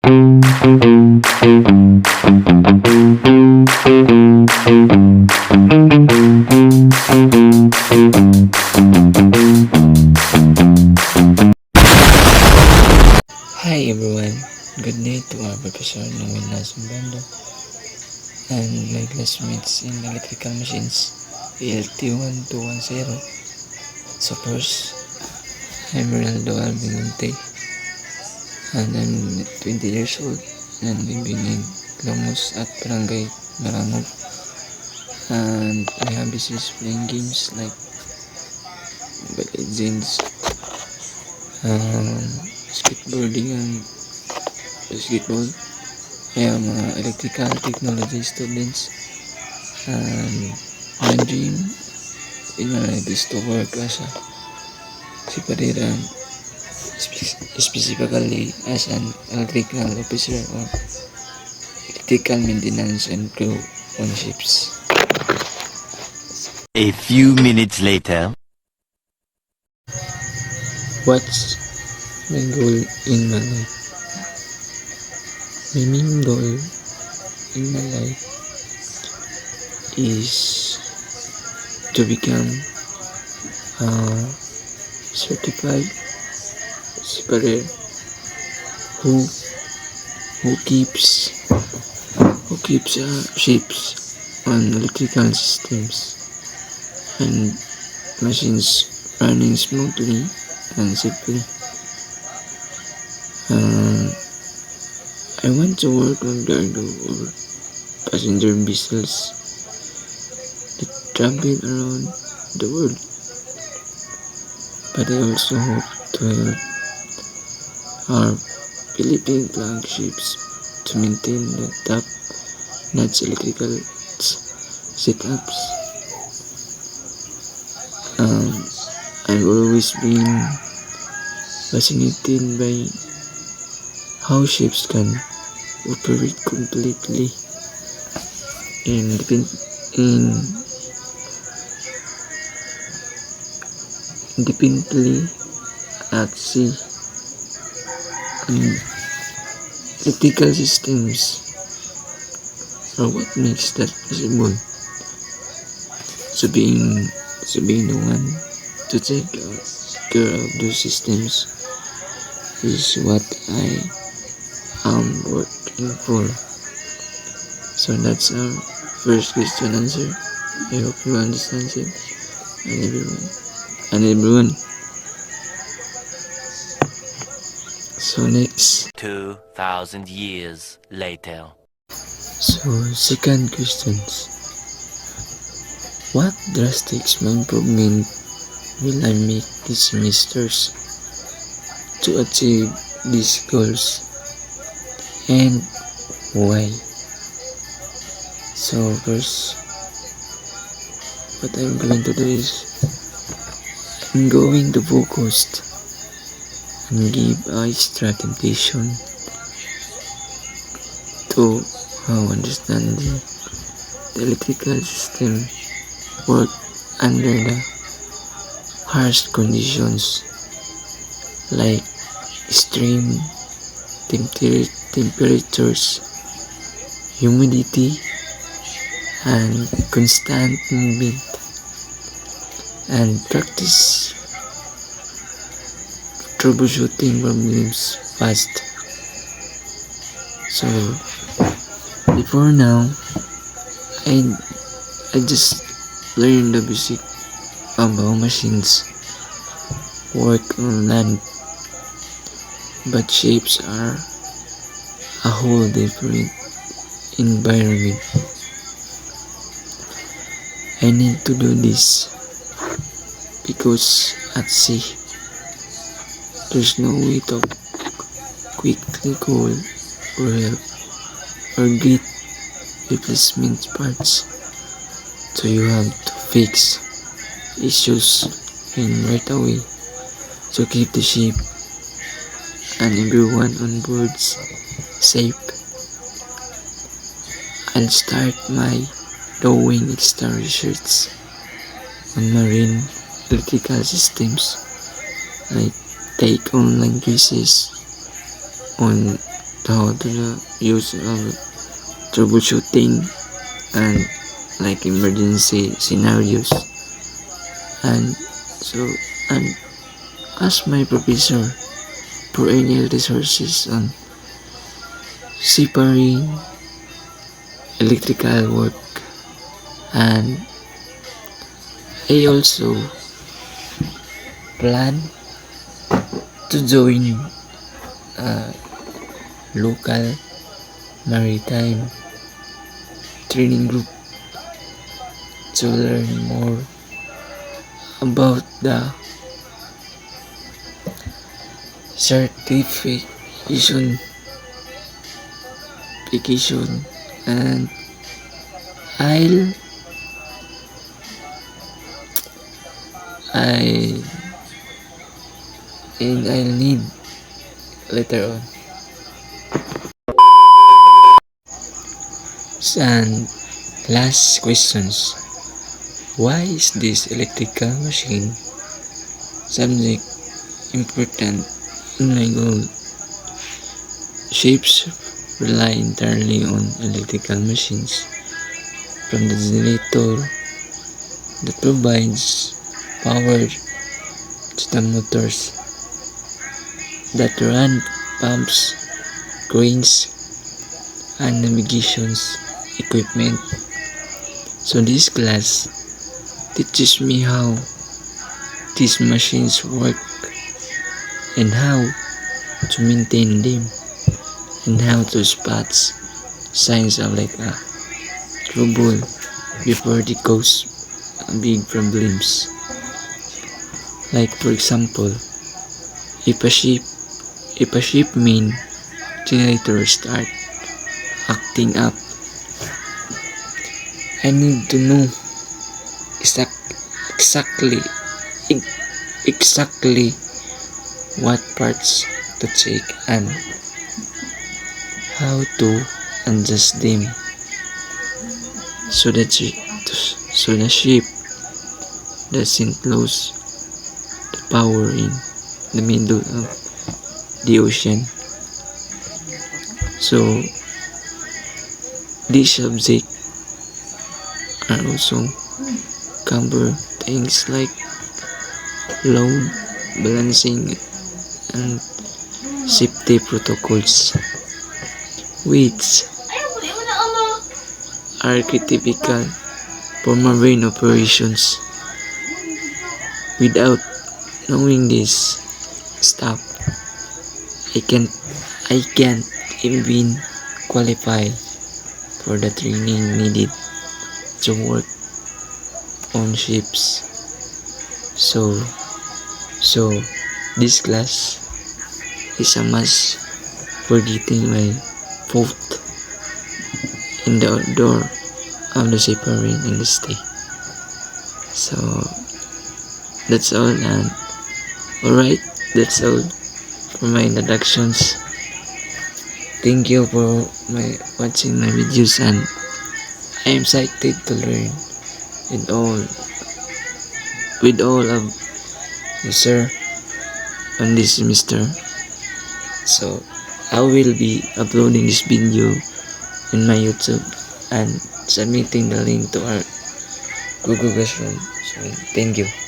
Hi everyone, good day to our Professor Noel Nasum Bando and my classmates in electrical machines ELT1210. So first, I'm Ronaldo Alvin Monte and I'm 20 years old and living in Lomos at Barangay Marangog, and my hobbies is playing games like Mobile Legends, skateboarding and basketball. I am electrical technology students, and my dream in my life is to work as a separator, specifically as an electrical officer or electrical maintenance and crew on ships. A few minutes later. What's my goal in my life? My main goal in my life is to become a certified separator who keeps ships on electrical systems and machines running smoothly and safely. I want to work on cargo or passenger vessels that travel around the world, but I also hope to help our Philippine flagships to maintain the top-notch electrical setups. I've always been fascinated by how ships can operate completely independently at sea, and electrical systems are what makes that possible. So being the one to take care of those systems is what I am working for. So that's our first question answer. I hope you understand it, and everyone. So next. 2,000 years later. So second questions. What drastic improvement will I make this semesters to achieve these goals, and why? So first, what I'm going to do is I'm going to focus and give extra attention to how understanding the electrical system work under the harsh conditions like extreme temperatures, humidity, and constant movement, and practice troubleshooting problems fast. So before now, I just learned the basic of how machines work on land, but shapes are a whole different environment. I need to do this because at sea there's no way to quickly call for help or get replacement parts, so you have to fix issues right away to keep the ship and everyone on board safe. I'll start my drawing extra research on marine electrical systems, like take online quizzes on how to use troubleshooting and like emergency scenarios. And so, and ask my professor for any resources on separating electrical work. And I also plan to join a local maritime training group to learn more about the certification and I'll I and I'll need later on. And last questions. Why is this electrical machine subject important in my goal? Ships rely entirely on electrical machines, from the generator that provides power to the motors that run pumps, cranes, and navigations equipment. So this class teaches me how these machines work and how to maintain them and how to spot signs of like a trouble before they cause big problems. Like for example, if a ship main generator start acting up, I need to know exactly what parts to check and how to adjust them so that the ship doesn't lose the power in the middle of the ocean. So these subjects are also cover things like load balancing and safety protocols, which are critical for marine operations. Without knowing this stuff, I can't even qualify for the training needed to work on ships. So this class is a must for getting my foot in the door of the seafaring industry. So that's all, and alright, that's all for my introductions. Thank you for watching my videos, and I am excited to learn with all of you, sir, on this semester. So I will be uploading this video in my YouTube and submitting the link to our Google Classroom. So thank you.